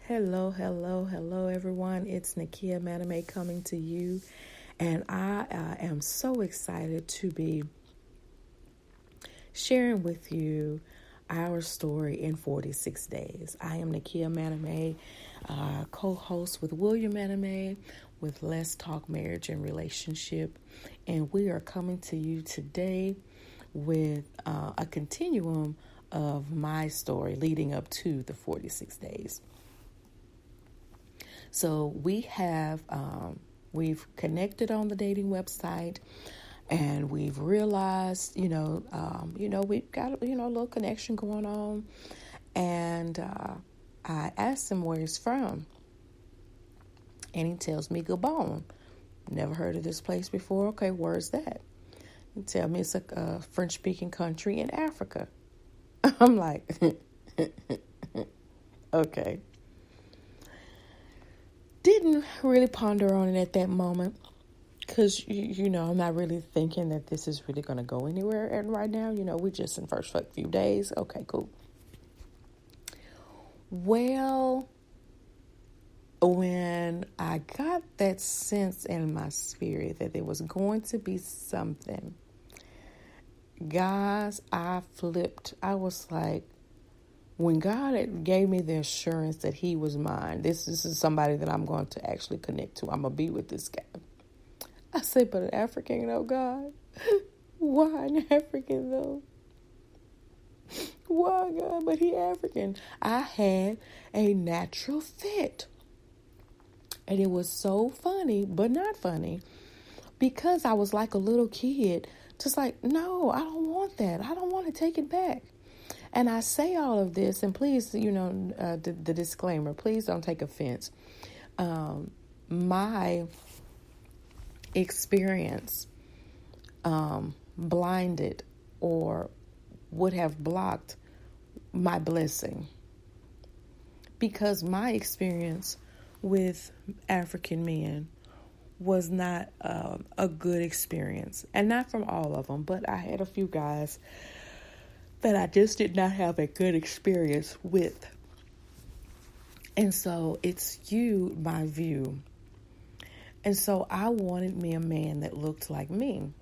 Hello, everyone. It's Nakia Maname coming to you, and I am so excited to be sharing with you our story in 46 days. I am Nakia Maname, co-host with William Maname with Let's Talk Marriage and Relationship, and we are coming to you today with a continuum of my story leading up to the 46 days. So we've connected on the dating website, and we've realized, we've got a little connection going on. And I asked him where he's from, and he tells me Gabon. Never heard of this place before. Okay, where's that? He tell me it's a French-speaking country in Africa. I'm like, okay. Didn't really ponder on it at that moment because, I'm not really thinking that this is really going to go anywhere. And right now, we're just in first few days. Okay, cool. Well, when I got that sense in my spirit that there was going to be something, guys, I flipped. I was like, when God gave me the assurance that he was mine, this is somebody that I'm going to actually connect to. I'm going to be with this guy. I said, but an African, oh God. Why an African though? Why God, but he African. I had a natural fit. And it was so funny, but not funny, because I was like a little kid, just like, no, I don't want that. I don't want to take it back. And I say all of this, and please, the disclaimer, please don't take offense. My experience blinded or would have blocked my blessing, because my experience with African men was not a good experience, and not from all of them, but I had a few guys that I just did not have a good experience with. And so it skewed my view. And so I wanted me a man that looked like me,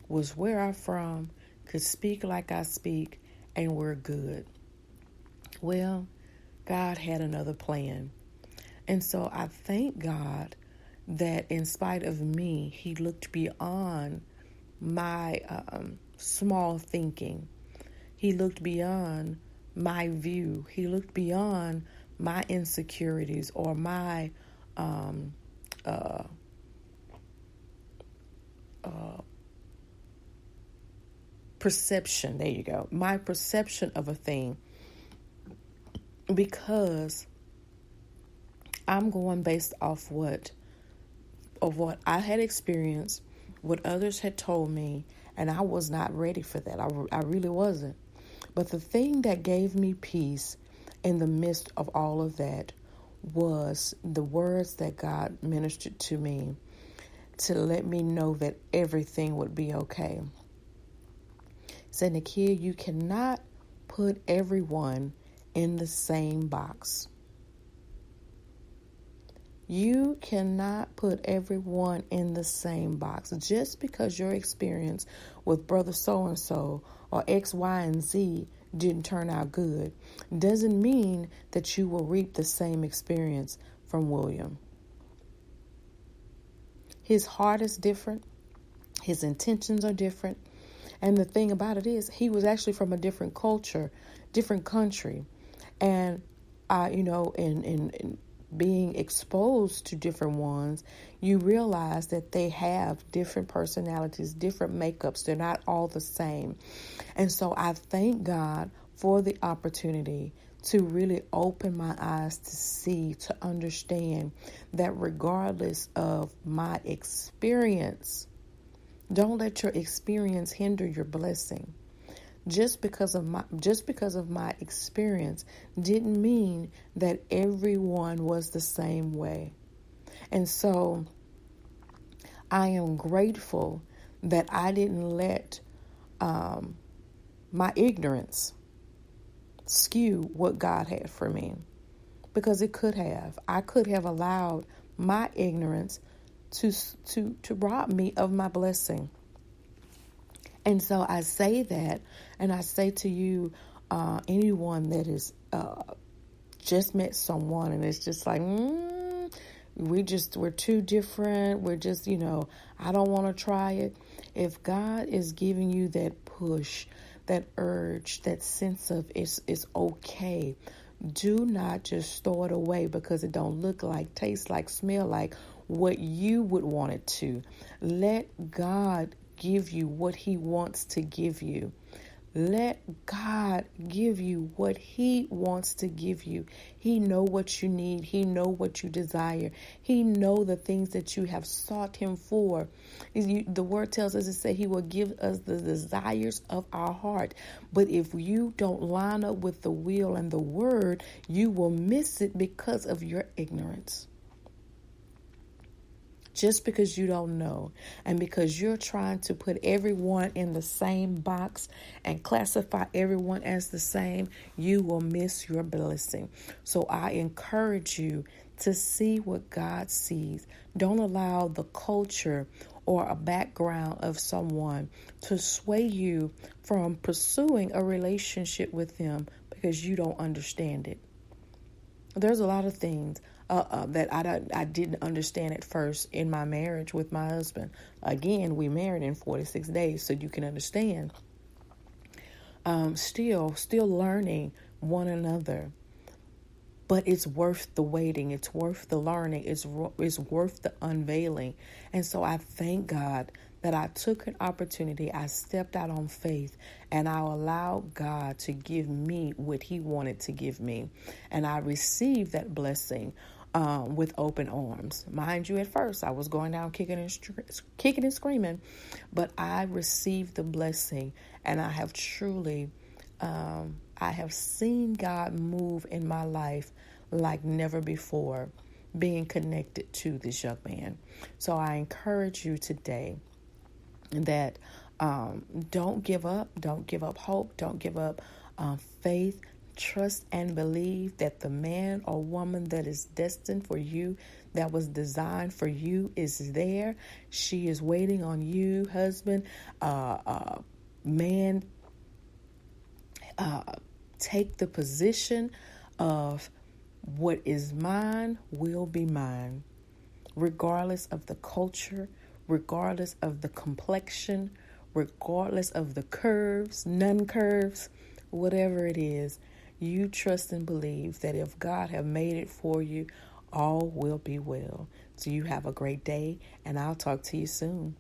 was where I'm from, could speak like I speak, and we're good. Well, God had another plan. And so I thank God that in spite of me, he looked beyond my small thinking. He looked beyond my view. He looked beyond my insecurities or my perception. There you go. My perception of a thing. Because I'm going based off what I had experienced, what others had told me, and I was not ready for that. I really wasn't. But the thing that gave me peace in the midst of all of that was the words that God ministered to me to let me know that everything would be okay. He said, Nakia, you cannot put everyone in the same box. You cannot put everyone in the same box. Just because your experience with brother so-and-so or X, Y, and Z didn't turn out good doesn't mean that you will reap the same experience from William. His heart is different. His intentions are different. And the thing about it is, he was actually from a different culture, different country. And, in being exposed to different ones, you realize that they have different personalities, different makeups. They're not all the same. And so I thank God for the opportunity to really open my eyes to see, to understand that regardless of my experience, don't let your experience hinder your blessing. Just because of my experience didn't mean that everyone was the same way. And so I am grateful that I didn't let my ignorance skew what God had for me. because it could have. I could have allowed my ignorance to rob me of my blessing. And so I say that, and I say to you, anyone that is just met someone and it's just like, we're too different. We're just, I don't want to try it. If God is giving you that push, that urge, that sense of it's okay, do not just throw it away because it don't look like, taste like, smell like what you would want it to. Let God give you what he wants to give you. Let God give you what he wants to give you. He know what you need. He know what you desire. He know the things that you have sought him for. The word tells us to say he will give us the desires of our heart. But if you don't line up with the will and the word, you will miss it because of your ignorance. Just because you don't know, and because you're trying to put everyone in the same box and classify everyone as the same, you will miss your blessing. So I encourage you to see what God sees. Don't allow the culture or a background of someone to sway you from pursuing a relationship with them because you don't understand it. There's a lot of things that I didn't understand at first in my marriage with my husband. Again, we married in 46 days, so you can understand. Still learning one another. But it's worth the waiting. It's worth the learning. It's worth the unveiling. And so I thank God that I took an opportunity. I stepped out on faith, and I allowed God to give me what he wanted to give me. And I received that blessing with open arms. Mind you, at first I was going down kicking and screaming, but I received the blessing, and I have truly I have seen God move in my life like never before, being connected to this young man. So I encourage you today that don't give up hope, don't give up faith. Trust and believe that the man or woman that is destined for you, that was designed for you, is there. She is waiting on you, husband, man. Take the position of what is mine will be mine, regardless of the culture, regardless of the complexion, regardless of the curves, none curves, whatever it is. You trust and believe that if God have made it for you, all will be well. So you have a great day, and I'll talk to you soon.